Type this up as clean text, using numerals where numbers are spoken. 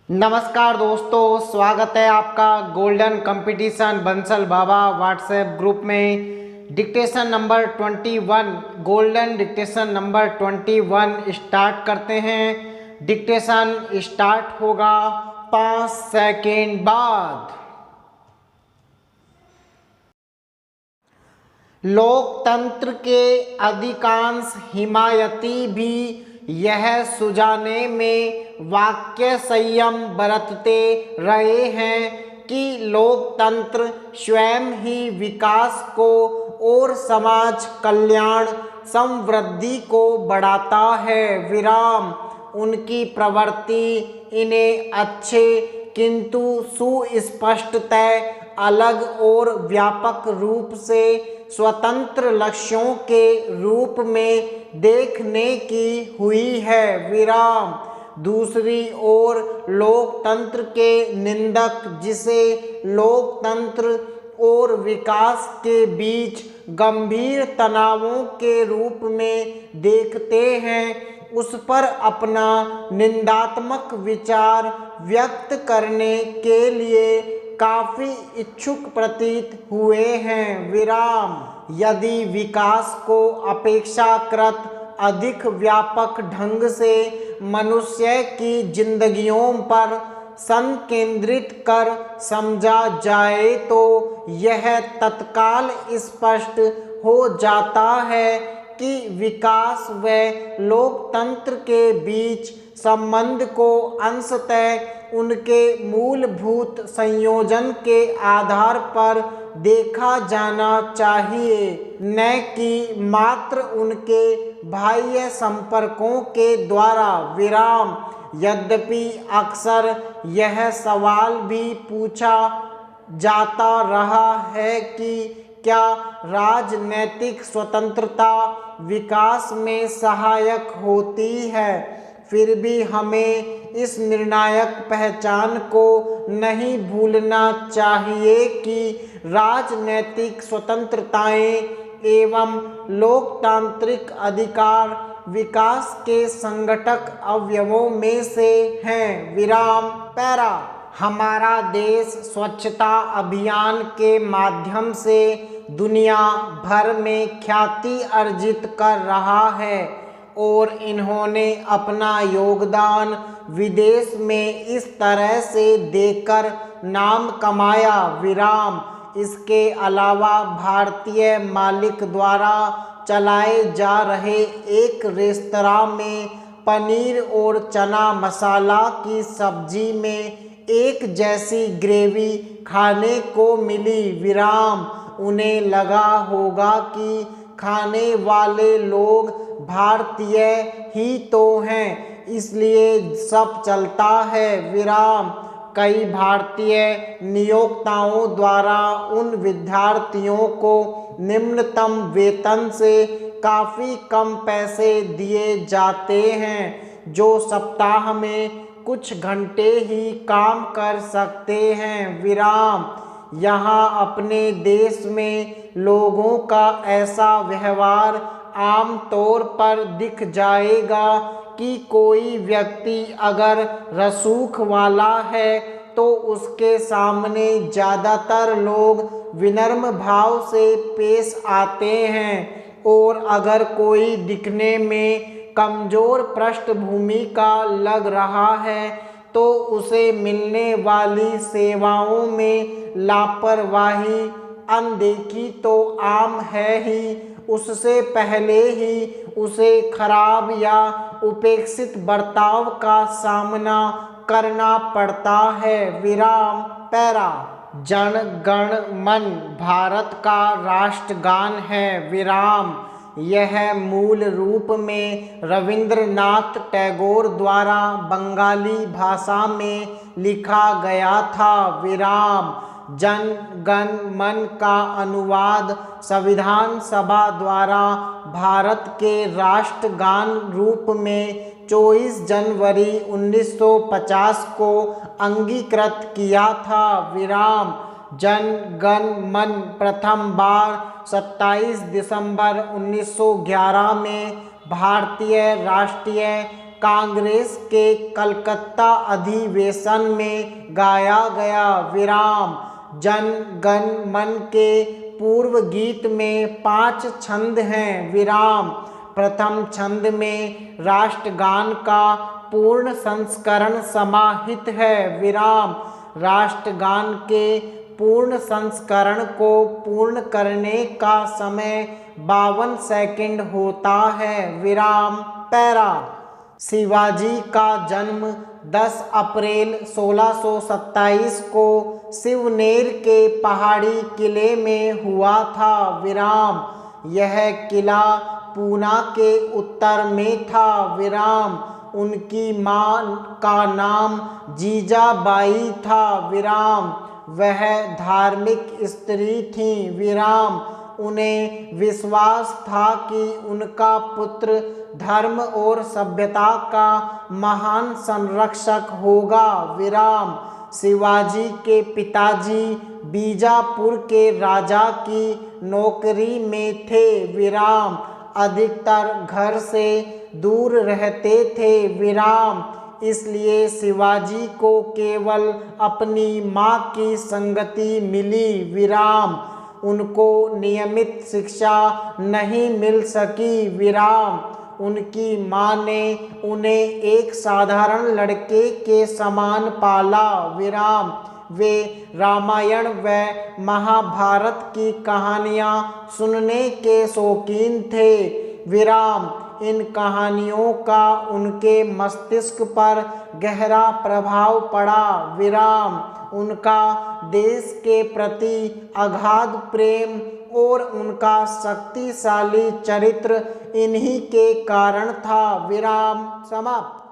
नमस्कार दोस्तों, स्वागत है आपका गोल्डन कंपटीशन बंसल बाबा व्हाट्सएप ग्रुप में। Dictation number 21 golden dictation number 21 start करते हैं। डिक्टेशन स्टार्ट होगा 5 सेकेंड बाद। लोकतंत्र के अधिकांश हिमायती भी यह सुझाने में वाक्य संयम बरतते रहे हैं कि लोकतंत्र स्वयं ही विकास को और समाज कल्याण समृद्धि को बढ़ाता है। विराम। उनकी प्रवृत्ति इन्हें अच्छे किंतु सुस्पष्टतः अलग और व्यापक रूप से स्वतंत्र लक्ष्यों के रूप में देखने की हुई है। विराम। दूसरी ओर लोकतंत्र के निंदक जिसे लोकतंत्र और विकास के बीच गंभीर तनावों के रूप में देखते हैं, उस पर अपना निंदात्मक विचार व्यक्त करने के लिए काफी इच्छुक प्रतीत हुए हैं। विराम। यदि विकास को अपेक्षाकृत अधिक व्यापक ढंग से मनुष्य की जिंदगियों पर संकेंद्रित कर समझा जाए तो यह तत्काल स्पष्ट हो जाता है कि विकास व लोकतंत्र के बीच संबंध को अंशतः उनके मूलभूत संयोजन के आधार पर देखा जाना चाहिए, न कि मात्र उनके बाह्य संपर्कों के द्वारा। विराम। यद्यपि अक्सर यह सवाल भी पूछा जाता रहा है कि क्या राजनैतिक स्वतंत्रता विकास में सहायक होती है, फिर भी हमें इस निर्णायक पहचान को नहीं भूलना चाहिए कि राजनैतिक स्वतंत्रताएं एवं लोकतांत्रिक अधिकार विकास के संगठक अवयवों में से हैं। विराम। पैरा। हमारा देश स्वच्छता अभियान के माध्यम से दुनिया भर में ख्याति अर्जित कर रहा है और इन्होंने अपना योगदान विदेश में इस तरह से देकर नाम कमाया। विराम। इसके अलावा भारतीय मालिक द्वारा चलाए जा रहे एक रेस्तरां में पनीर और चना मसाला की सब्जी में एक जैसी ग्रेवी खाने को मिली। विराम। उन्हें लगा होगा कि खाने वाले लोग भारतीय ही तो हैं, इसलिए सब चलता है। विराम। कई भारतीय नियोक्ताओं द्वारा उन विद्यार्थियों को निम्नतम वेतन से काफ़ी कम पैसे दिए जाते हैं जो सप्ताह में कुछ घंटे ही काम कर सकते हैं। विराम। यहाँ अपने देश में लोगों का ऐसा व्यवहार आम तौर पर दिख जाएगा कि कोई व्यक्ति अगर रसूख वाला है तो उसके सामने ज़्यादातर लोग विनम्र भाव से पेश आते हैं, और अगर कोई दिखने में कमज़ोर पृष्ठभूमि का लग रहा है तो उसे मिलने वाली सेवाओं में लापरवाही अनदेखी तो आम है ही, उससे पहले ही उसे खराब या उपेक्षित बर्ताव का सामना करना पड़ता है। विराम। पैरा। जन गण मन भारत का राष्ट्रगान है। विराम। यह मूल रूप में रविंद्रनाथ टैगोर द्वारा बंगाली भाषा में लिखा गया था। विराम। जन गण मन का अनुवाद संविधान सभा द्वारा भारत के राष्ट्रगान रूप में 24 जनवरी 1950 को अंगीकृत किया था। विराम। जन गण मन प्रथम बार 27 दिसंबर 1911 में भारतीय राष्ट्रीय कांग्रेस के कलकत्ता अधिवेशन में गाया गया विराम। जन गण मन के पूर्व गीत में 5 छंद हैं विराम। प्रथम छंद में राष्ट्रगान का पूर्ण संस्करण समाहित है विराम। राष्ट्रगान के पूर्ण संस्करण को पूर्ण करने का समय 52 सेकंड होता है विराम। पैरा। शिवाजी का जन्म 10 अप्रैल 1627 को शिवनेर के पहाड़ी किले में हुआ था विराम। यह किला पूना के उत्तर में था विराम। उनकी मां का नाम जीजाबाई था विराम। वह धार्मिक स्त्री थी विराम। उन्हें विश्वास था कि उनका पुत्र धर्म और सभ्यता का महान संरक्षक होगा विराम। शिवाजी के पिताजी बीजापुर के राजा की नौकरी में थे विराम। अधिकतर घर से दूर रहते थे विराम। इसलिए शिवाजी को केवल अपनी मां की संगति मिली विराम। उनको नियमित शिक्षा नहीं मिल सकी विराम। उनकी मां ने उन्हें एक साधारण लड़के के समान पाला विराम। वे रामायण व महाभारत की कहानियाँ सुनने के शौकीन थे विराम। इन कहानियों का उनके मस्तिष्क पर गहरा प्रभाव पड़ा विराम। उनका देश के प्रति अगाध प्रेम और उनका शक्तिशाली चरित्र इन्हीं के कारण था विराम। समाप्त।